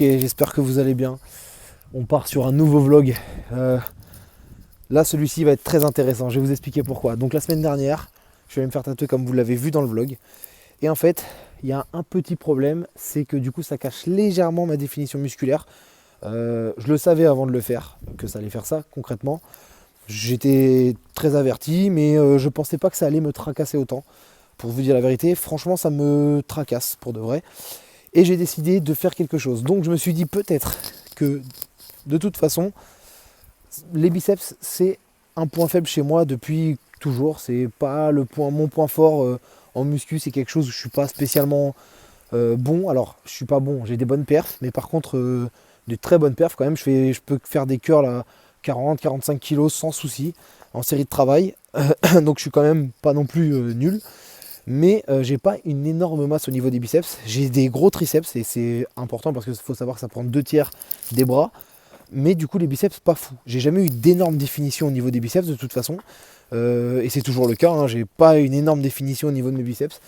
Et j'espère que vous allez bien. On part sur un nouveau vlog. Là, celui-ci va être très intéressant. Je vais vous expliquer pourquoi. Donc la semaine dernière, je vais me faire tatouer comme vous l'avez vu dans le vlog. Et en fait, il y a un petit problème, c'est que du coup, ça cache légèrement ma définition musculaire. Je le savais avant de le faire, que ça allait faire ça concrètement. J'étais très averti, mais je pensais pas que ça allait me tracasser autant. Pour vous dire la vérité, franchement, ça me tracasse pour de vrai. Et j'ai décidé de faire quelque chose. Donc je me suis dit peut-être que de toute façon, les biceps, c'est un point faible chez moi depuis toujours. C'est pas mon point fort en muscu. C'est quelque chose où je suis pas spécialement bon. Alors, je suis pas bon. J'ai des bonnes perfs, mais par contre, des très bonnes perfs quand même. Je peux faire des curls à 40-45 kilos sans souci en série de travail. Donc, je suis quand même pas non plus nul. Mais j'ai pas une énorme masse au niveau des biceps. J'ai des gros triceps et c'est important parce qu'il faut savoir que ça prend 2 tiers des bras. Mais du coup, les biceps, pas fou. J'ai jamais eu d'énorme définition au niveau des biceps de toute façon. Et c'est toujours le cas. Hein. J'ai pas une énorme définition au niveau de mes biceps.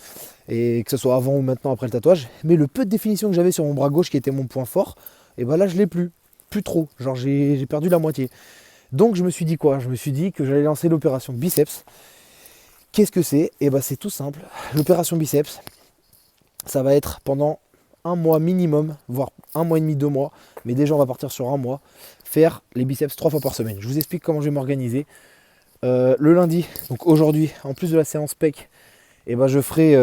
Et que ce soit avant ou maintenant après le tatouage. Mais le peu de définition que j'avais sur mon bras gauche qui était mon point fort, et ben là, je l'ai plus. Plus trop. Genre, j'ai perdu la moitié. Donc, je me suis dit quoi? Je me suis dit que j'allais lancer l'opération biceps. Qu'est-ce que c'est? Et ben, c'est tout simple. L'opération biceps, ça va être pendant un mois minimum, voire un mois et demi, 2 mois, mais déjà on va partir sur un mois, faire les biceps 3 fois par semaine. Je vous explique comment je vais m'organiser. Le lundi, donc aujourd'hui, en plus de la séance pec, et ben je ferai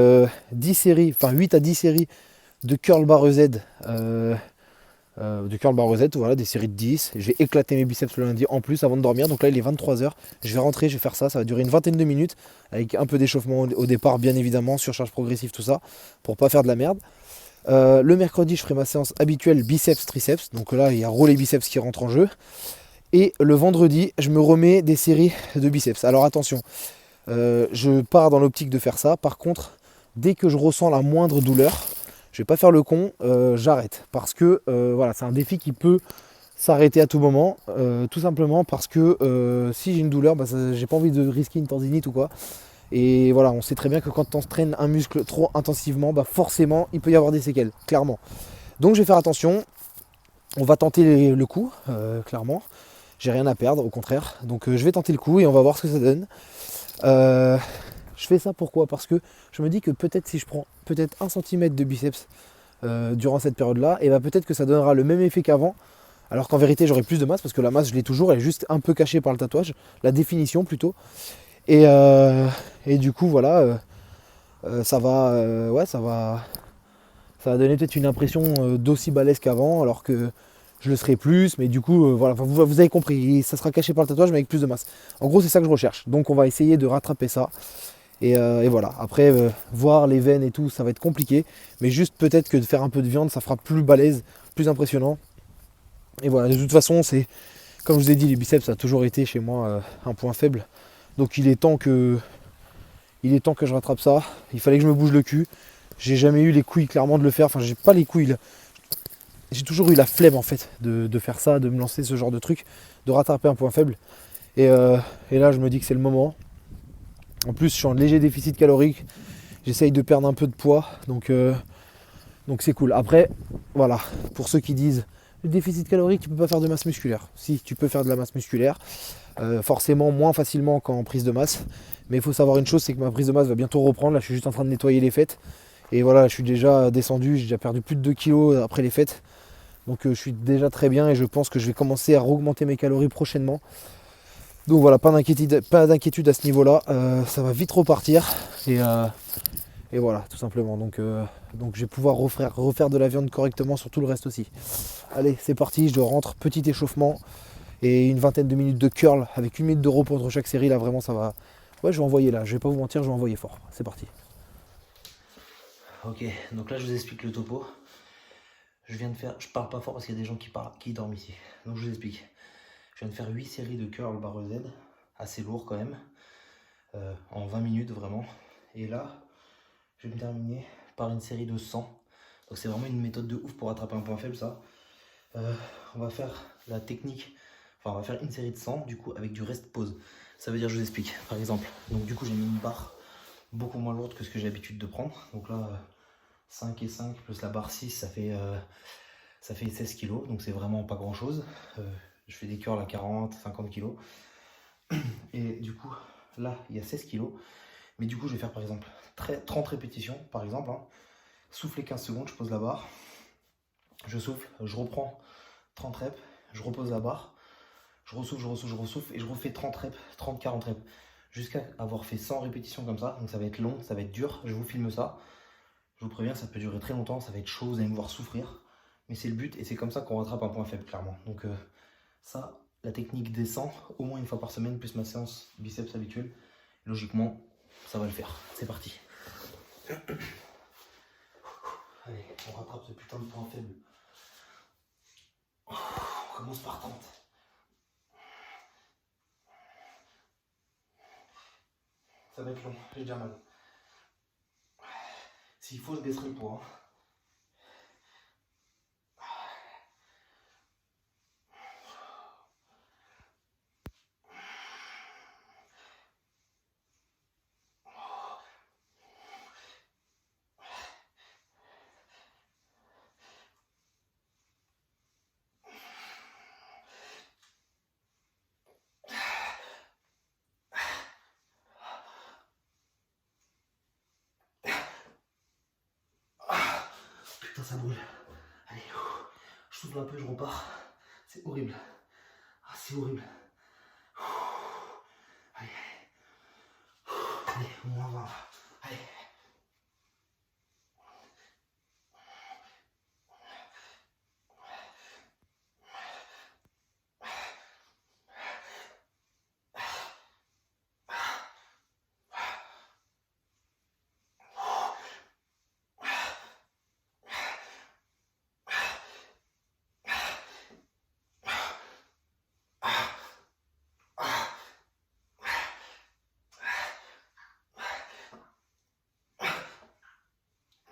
10 séries, enfin 8 à 10 séries de curl barre Z. De curl barre Z, voilà, des séries de 10. J'ai éclaté mes biceps le lundi en plus avant de dormir. Donc là, il est 23 h. Je vais rentrer, je vais faire ça. Ça va durer une vingtaine de minutes avec un peu d'échauffement au départ, bien évidemment, surcharge progressive, tout ça, pour pas faire de la merde. Le mercredi, je ferai ma séance habituelle biceps-triceps. Donc là, il y a roulé biceps qui rentre en jeu. Et le vendredi, je me remets des séries de biceps. Alors attention, je pars dans l'optique de faire ça. Par contre, dès que je ressens la moindre douleur, je vais pas faire le con, j'arrête. Parce que voilà, c'est un défi qui peut s'arrêter à tout moment. Tout simplement parce que si j'ai une douleur, bah, j'ai pas envie de risquer une tendinite ou quoi. Et voilà, on sait très bien que quand on traîne un muscle trop intensivement, bah forcément, il peut y avoir des séquelles, clairement. Donc je vais faire attention. On va tenter le coup, clairement. J'ai rien à perdre, au contraire. Donc je vais tenter le coup et on va voir ce que ça donne. Je fais ça pourquoi? Parce que je me dis que peut-être si je prends peut-être 1 cm de biceps durant cette période-là, et bah peut-être que ça donnera le même effet qu'avant. Alors qu'en vérité, j'aurai plus de masse parce que la masse, je l'ai toujours, elle est juste un peu cachée par le tatouage, la définition plutôt. Et, et du coup, voilà, ouais, ça va donner peut-être une impression d'aussi balèze qu'avant, alors que je le serai plus. Mais du coup, voilà, vous avez compris, ça sera caché par le tatouage, mais avec plus de masse. En gros, c'est ça que je recherche. Donc, on va essayer de rattraper ça. Et voilà. Après, voir les veines et tout, ça va être compliqué. Mais juste peut-être que de faire un peu de viande, ça fera plus balèze, plus impressionnant. Et voilà, de toute façon, c'est comme je vous ai dit, les biceps, ça a toujours été chez moi un point faible. Donc il est temps que je rattrape ça. Il fallait que je me bouge le cul. J'ai jamais eu les couilles clairement de le faire. Enfin, j'ai pas les couilles. J'ai toujours eu la flemme en fait de faire ça, de me lancer ce genre de truc, de rattraper un point faible. Et là, je me dis que c'est le moment. En plus, je suis en léger déficit calorique. J'essaye de perdre un peu de poids. Donc c'est cool. Après, voilà, pour ceux qui disent le déficit calorique, tu peux pas faire de masse musculaire. Si, tu peux faire de la masse musculaire. Forcément moins facilement qu'en prise de masse. Mais il faut savoir une chose, c'est que ma prise de masse va bientôt reprendre. Là, je suis juste en train de nettoyer les fêtes. Et voilà, je suis déjà descendu, j'ai déjà perdu plus de 2 kilos après les fêtes. Donc je suis déjà très bien et je pense que je vais commencer à augmenter mes calories prochainement. Donc voilà, pas d'inquiétude à ce niveau-là. Ça va vite repartir. Et voilà, tout simplement. Donc je vais pouvoir refaire de la viande correctement sur tout le reste aussi. Allez, c'est parti, je rentre, petit échauffement et une vingtaine de minutes de curl avec 1 minute de repos entre chaque série. Là, vraiment, ça va. Ouais, je vais envoyer là, je vais pas vous mentir, je vais envoyer fort. C'est parti. Ok, donc là, je vous explique le topo. Je parle pas fort parce qu'il y a des gens qui dorment ici. Donc je vous explique. Je viens de faire 8 séries de curl barre Z, assez lourd quand même, en 20 minutes vraiment. Et là, je vais me terminer par une série de 100. Donc c'est vraiment une méthode de ouf pour attraper un point faible ça. On va faire la technique, enfin on va faire une série de 100 du coup avec du rest pause. Ça veut dire, je vous explique, par exemple, donc du coup j'ai mis une barre beaucoup moins lourde que ce que j'ai l'habitude de prendre. Donc là, 5 et 5 plus la barre 6, ça fait Ça fait 16 kg, donc c'est vraiment pas grand chose. Je fais des curls à 40, 50 kg. Et du coup, là, il y a 16 kg. Mais du coup, je vais faire par exemple 30 répétitions, par exemple. Hein. Souffler 15 secondes, je pose la barre. Je souffle, je reprends 30 reps, je repose la barre. Je ressouffle, je ressouffle et je refais 30 reps, 30, 40 reps. Jusqu'à avoir fait 100 répétitions comme ça. Donc ça va être long, ça va être dur. Je vous filme ça. Je vous préviens, ça peut durer très longtemps, ça va être chaud, vous allez me voir souffrir. Mais c'est le but et c'est comme ça qu'on rattrape un point faible, clairement. Donc ça, la technique descend au moins une fois par semaine, plus ma séance biceps habituelle. Logiquement, ça va le faire. C'est parti. Allez, on rattrape ce putain de point faible. On commence par 30. Ça va être long, j'ai déjà mal. S'il faut, je baisserai le poids. Putain, ça brûle. Allez, je souffle un peu, je repars. C'est horrible. Ah, c'est horrible. Allez, allez, au moins 20. Allez.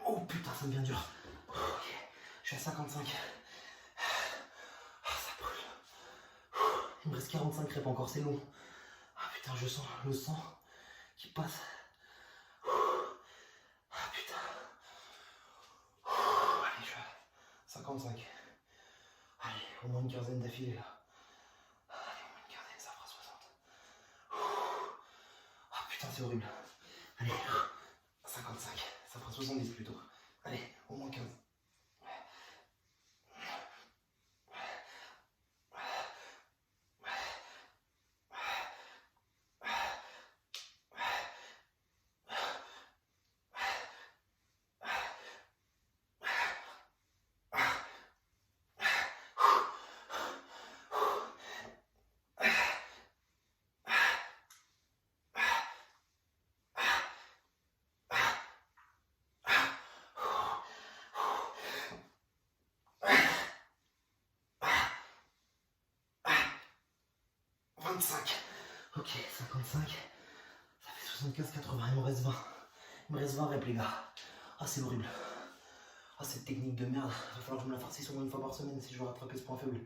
Oh putain, ça devient dur. Okay. Je suis à 55. Ah, ça brûle. Il me reste 45 reps encore, c'est long. Ah putain, je sens le sang qui passe. Ah putain. Allez, je suis à 55. Allez, au moins une quinzaine d'affilée là. Allez, au moins une quinzaine, ça fera 60. Ah putain, c'est horrible. Allez, 55. Ça fera 70 plutôt. Allez, au moins 15. Ok, 55. Ça fait 75, 80. Il me reste 20. Il me reste 20 reps, les gars. Ah, c'est horrible. Ah, cette technique de merde. Il va falloir que je me la farcisse au moins une fois par semaine si je veux rattraper ce point faible.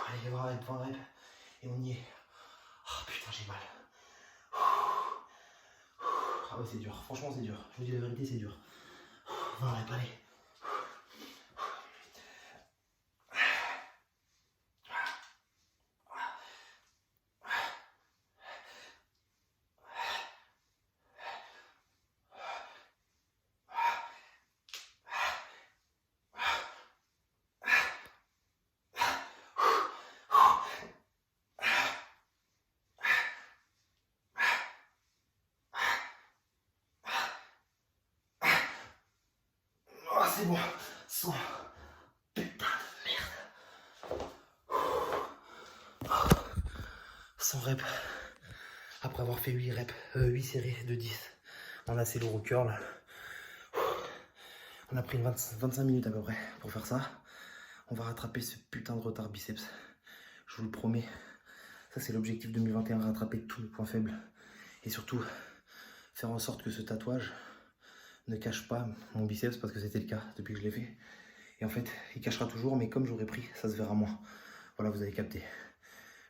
Allez, 20 reps, 20 reps. Et on y est. Ah, putain, j'ai mal. Ah ouais, c'est dur. Franchement, c'est dur. Je vous dis la vérité, c'est dur. 20 reps, allez. Ah, c'est bon. 100. Putain de merde. 100 reps. Après avoir fait 8 reps, 8 séries de 10. On a c'est lourd au curl. On a pris 25 minutes à peu près pour faire ça. On va rattraper ce putain de retard biceps. Je vous le promets. Ça, c'est l'objectif 2021, rattraper tous les points faibles. Et surtout, faire en sorte que ce tatouage ne cache pas mon biceps, parce que c'était le cas depuis que je l'ai fait. Et en fait, il cachera toujours, mais comme j'aurais pris, ça se verra moins. Voilà, vous avez capté.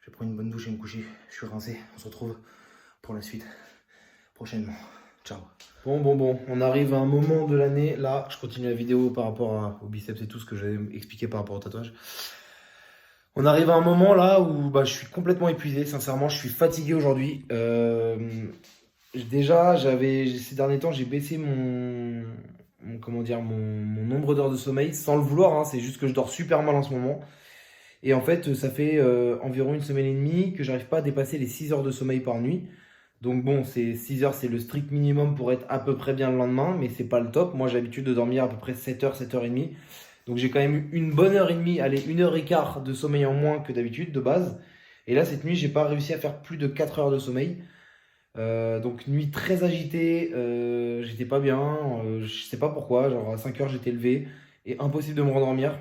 Je vais prendre une bonne douche et me coucher. Je suis rincé. On se retrouve pour la suite prochainement. Ciao. Bon, on arrive à un moment de l'année. Là, je continue la vidéo par rapport au biceps et tout ce que j'avais expliqué par rapport au tatouage. On arrive à un moment là où je suis complètement épuisé. Sincèrement, je suis fatigué aujourd'hui. Déjà, ces derniers temps, j'ai baissé mon nombre d'heures de sommeil sans le vouloir, hein. C'est juste que je dors super mal en ce moment. Et en fait, ça fait environ une semaine et demie que j'arrive pas à dépasser les 6 heures de sommeil par nuit. Donc bon, 6 heures, c'est le strict minimum pour être à peu près bien le lendemain, mais c'est pas le top. Moi, j'ai l'habitude de dormir à peu près 7 heures, 7 heures et demie. Donc j'ai quand même eu une bonne heure et demie, allez, 1 heure et quart de sommeil en moins que d'habitude, de base. Et là, cette nuit, j'ai pas réussi à faire plus de 4 heures de sommeil. Donc nuit très agitée, j'étais pas bien, je sais pas pourquoi, genre à 5 heures j'étais levé et impossible de me rendormir.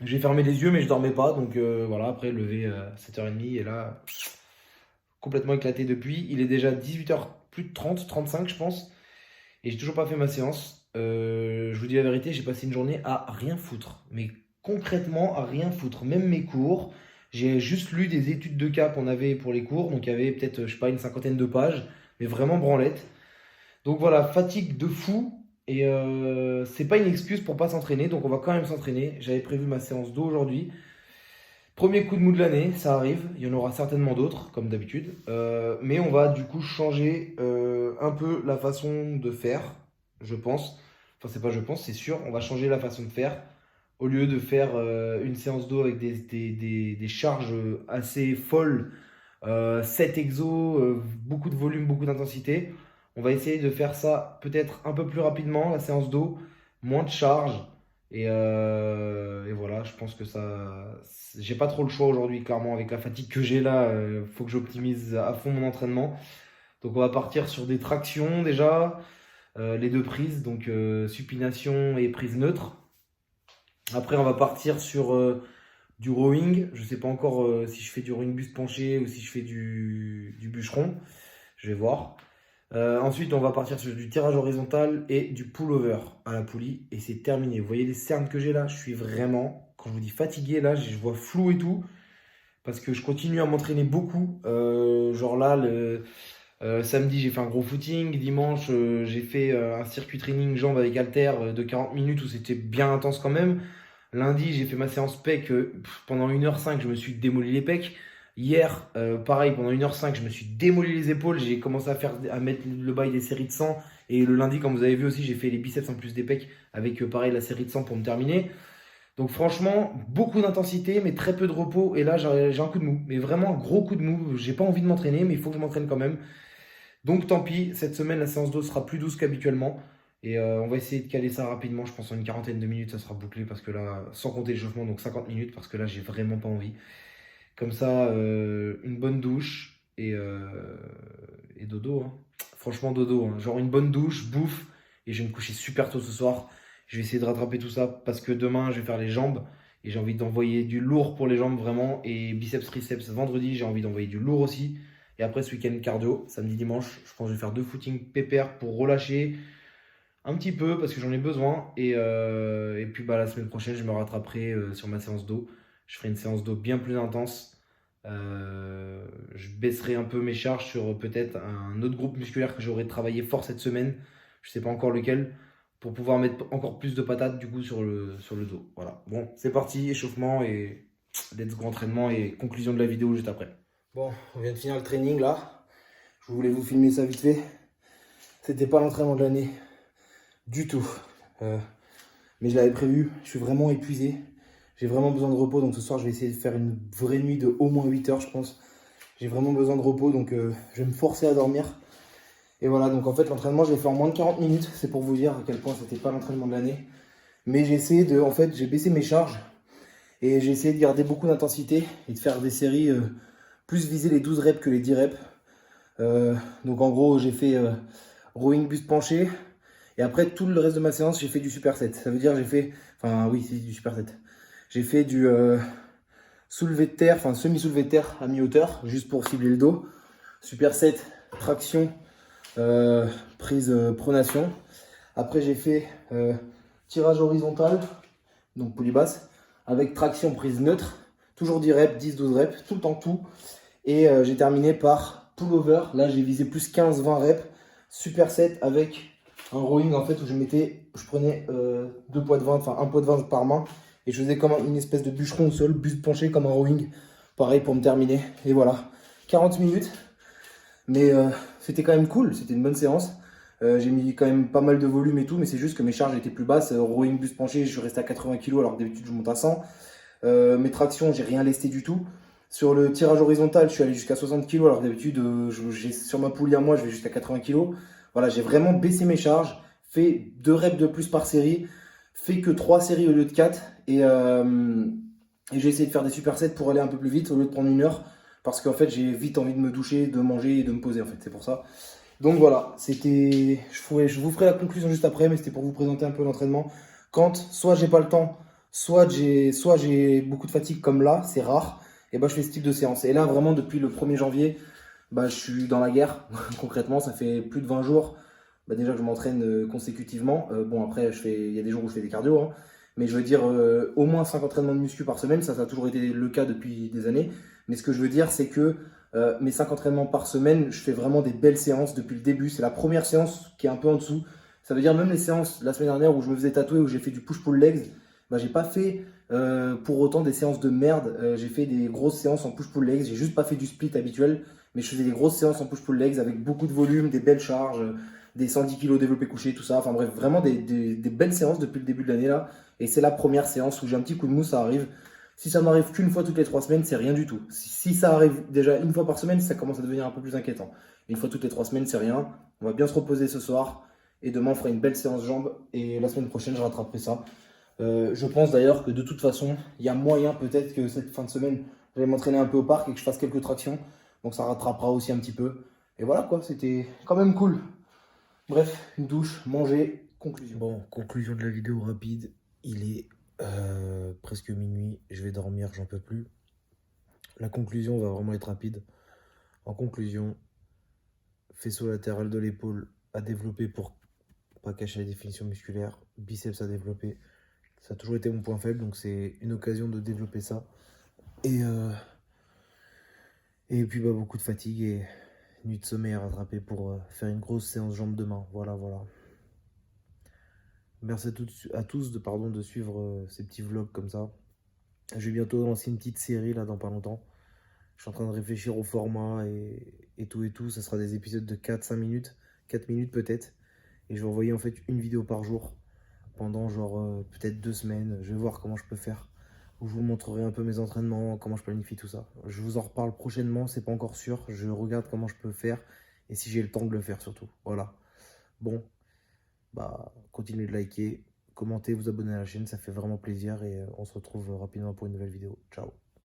J'ai fermé les yeux mais je dormais pas, donc voilà, après levé à 7h30 et là, complètement éclaté depuis. Il est déjà 18h plus de 30, 35 je pense, et j'ai toujours pas fait ma séance. Je vous dis la vérité, j'ai passé une journée à rien foutre, mais concrètement à rien foutre, même mes cours. J'ai juste lu des études de cas qu'on avait pour les cours, donc il y avait peut-être, je sais pas, une cinquantaine de pages, mais vraiment branlette. Donc voilà, fatigue de fou, et c'est pas une excuse pour pas s'entraîner, donc on va quand même s'entraîner. J'avais prévu ma séance d'eau aujourd'hui. Premier coup de mou de l'année, ça arrive, il y en aura certainement d'autres, comme d'habitude. Mais on va du coup changer un peu la façon de faire, je pense. Enfin, c'est pas je pense, c'est sûr, on va changer la façon de faire. Au lieu de faire une séance d'eau avec des charges assez folles, 7 exos, beaucoup de volume, beaucoup d'intensité, on va essayer de faire ça peut-être un peu plus rapidement, la séance d'eau, moins de charge. Et voilà, je pense que ça. J'ai pas trop le choix aujourd'hui, clairement, avec la fatigue que j'ai là. Faut que j'optimise à fond mon entraînement. Donc, on va partir sur des tractions déjà, les deux prises, donc supination et prise neutre. Après, on va partir sur du rowing. Je sais pas encore si je fais du rowing buste penché ou si je fais du bûcheron. Je vais voir. Ensuite, on va partir sur du tirage horizontal et du pull-over à la poulie. Et c'est terminé. Vous voyez les cernes que j'ai là? Je suis vraiment, quand je vous dis fatigué, là, je vois flou et tout. Parce que je continue à m'entraîner beaucoup. Genre là, samedi, j'ai fait un gros footing. Dimanche, j'ai fait un circuit training jambes avec halter de 40 minutes où c'était bien intense quand même. Lundi, j'ai fait ma séance pec. Pendant 1h05, je me suis démoli les pecs. Hier, pareil, pendant 1h05, je me suis démoli les épaules. J'ai commencé à mettre le bail des séries de 100. Et le lundi, comme vous avez vu aussi, j'ai fait les biceps en plus des pecs avec pareil la série de 100 pour me terminer. Donc franchement, beaucoup d'intensité, mais très peu de repos. Et là, j'ai un coup de mou. Mais vraiment un gros coup de mou. J'ai pas envie de m'entraîner, mais il faut que je m'entraîne quand même. Donc tant pis, cette semaine, la séance d'eau sera plus douce qu'habituellement. Et on va essayer de caler ça rapidement. Je pense en une quarantaine de minutes, ça sera bouclé. Parce que là, sans compter l'échauffement, donc 50 minutes. Parce que là, j'ai vraiment pas envie. Comme ça, une bonne douche et dodo, hein. Franchement, dodo, hein. Genre une bonne douche, bouffe. Et je vais me coucher super tôt ce soir. Je vais essayer de rattraper tout ça parce que demain, je vais faire les jambes. Et j'ai envie d'envoyer du lourd pour les jambes vraiment. Et biceps, triceps, vendredi, j'ai envie d'envoyer du lourd aussi. Et après, ce week-end, cardio, samedi, dimanche, je pense que je vais faire 2 footings pépères pour relâcher un petit peu parce que j'en ai besoin. Et puis la semaine prochaine, je me rattraperai sur ma séance d'eau. Je ferai une séance d'eau bien plus intense. Je baisserai un peu mes charges sur peut-être un autre groupe musculaire que j'aurais travaillé fort cette semaine. Je sais pas encore lequel. Pour pouvoir mettre encore plus de patates du coup sur le dos. Voilà. Bon, c'est parti, échauffement et let's go entraînement et conclusion de la vidéo juste après. Bon, on vient de finir le training là. Je voulais vous filmer ça vite fait. C'était pas l'entraînement de l'année du tout. Mais je l'avais prévu. Je suis vraiment épuisé. J'ai vraiment besoin de repos. Donc ce soir, je vais essayer de faire une vraie nuit de au moins 8 heures, je pense. J'ai vraiment besoin de repos. Donc je vais me forcer à dormir. Et voilà, donc en fait, l'entraînement, je l'ai fait en moins de 40 minutes. C'est pour vous dire à quel point c'était pas l'entraînement de l'année. Mais j'ai essayé de. En fait, j'ai baissé mes charges. Et j'ai essayé de garder beaucoup d'intensité et de faire des séries plus viser les 12 reps que les 10 reps. Donc en gros, j'ai fait rowing buste penché. Et après, tout le reste de ma séance, j'ai fait du superset. Ça veut dire j'ai fait... Enfin oui, c'est du superset. J'ai fait du soulevé de terre, enfin semi-soulevé de terre à mi-hauteur, juste pour cibler le dos. Superset, traction, prise pronation. Après, j'ai fait tirage horizontal, donc poulie basse, avec traction prise neutre. Toujours 10 reps, 10-12 reps, tout le temps tout. Et j'ai terminé par pullover. Là, j'ai visé plus 15-20 reps superset avec un rowing en fait où je prenais 2 poids de 20, enfin un poids de 20 par main et je faisais comme une espèce de bûcheron au sol, buste penché comme un rowing, pareil pour me terminer. Et voilà, 40 minutes, mais c'était quand même cool, c'était une bonne séance. J'ai mis quand même pas mal de volume et tout, mais c'est juste que mes charges étaient plus basses. Rowing, buste penché, je suis resté à 80 kg alors que d'habitude je monte à 100. Mes tractions, j'ai rien lesté du tout. Sur le tirage horizontal, je suis allé jusqu'à 60 kg alors que d'habitude, sur ma poulie à moi, je vais jusqu'à 80 kg. Voilà, j'ai vraiment baissé mes charges, fait 2 reps de plus par série, fait que 3 séries au lieu de 4. Et j'ai essayé de faire des supersets pour aller un peu plus vite au lieu de prendre 1 heure. Parce qu'en fait, j'ai vite envie de me doucher, de manger et de me poser en fait, c'est pour ça. Donc voilà, je vous ferai la conclusion juste après, mais c'était pour vous présenter un peu l'entraînement. Quand soit j'ai pas le temps, soit j'ai beaucoup de fatigue comme là, c'est rare, et ben je fais ce type de séance. Et là, vraiment, depuis le 1er janvier, bah, je suis dans la guerre. Concrètement, ça fait plus de 20 jours. Bah, déjà que je m'entraîne consécutivement. Bon, après, il y a des jours où je fais des cardio, hein. Mais je veux dire, au moins 5 entraînements de muscu par semaine, ça a toujours été le cas depuis des années. Mais ce que je veux dire, c'est que mes 5 entraînements par semaine, je fais vraiment des belles séances depuis le début. C'est la première séance qui est un peu en dessous. Ça veut dire même les séances la semaine dernière où je me faisais tatouer, où j'ai fait du push-pull legs, bah, j'ai pas fait pour autant des séances de merde. J'ai fait des grosses séances en push-pull legs. J'ai juste pas fait du split habituel, mais je faisais des grosses séances en push-pull legs avec beaucoup de volume, des belles charges, des 110 kg développé couché, tout ça. Enfin bref, vraiment des belles séances depuis le début de l'année là. Et c'est la première séance où j'ai un petit coup de mou, ça arrive. Si ça m'arrive qu'une fois toutes les 3 semaines, c'est rien du tout. Si ça arrive déjà une fois par semaine, ça commence à devenir un peu plus inquiétant. Une fois toutes les 3 semaines, c'est rien. On va bien se reposer ce soir. Et demain, on fera une belle séance jambes. Et la semaine prochaine, je rattraperai ça. Je pense d'ailleurs que de toute façon, il y a moyen peut-être que cette fin de semaine, je vais m'entraîner un peu au parc et que je fasse quelques tractions. Donc ça rattrapera aussi un petit peu. Et voilà quoi, c'était quand même cool. Bref, une douche, manger, conclusion. Bon, conclusion de la vidéo rapide. Il est presque minuit. Je vais dormir, j'en peux plus. La conclusion va vraiment être rapide. En conclusion, faisceau latéral de l'épaule à développer pour pas cacher la définition musculaire. Biceps à développer. Ça a toujours été mon point faible, donc c'est une occasion de développer ça. Et, euh, et puis bah, beaucoup de fatigue et nuit de sommeil à rattraper pour faire une grosse séance jambes demain. Voilà, voilà. Merci à tous de suivre ces petits vlogs comme ça. Je vais bientôt lancer une petite série là dans pas longtemps. Je suis en train de réfléchir au format et tout et tout. Ça sera des épisodes de 4-5 minutes, 4 minutes peut-être. Et je vais envoyer en fait une vidéo par jour pendant genre peut-être 2 semaines. Je vais voir comment je peux faire. Où je vous montrerai un peu mes entraînements, comment je planifie tout ça. Je vous en reparle prochainement, c'est pas encore sûr. Je regarde comment je peux faire et si j'ai le temps de le faire surtout. Voilà. Bon, bah continuez de liker, commenter, vous abonner à la chaîne, ça fait vraiment plaisir et on se retrouve rapidement pour une nouvelle vidéo. Ciao.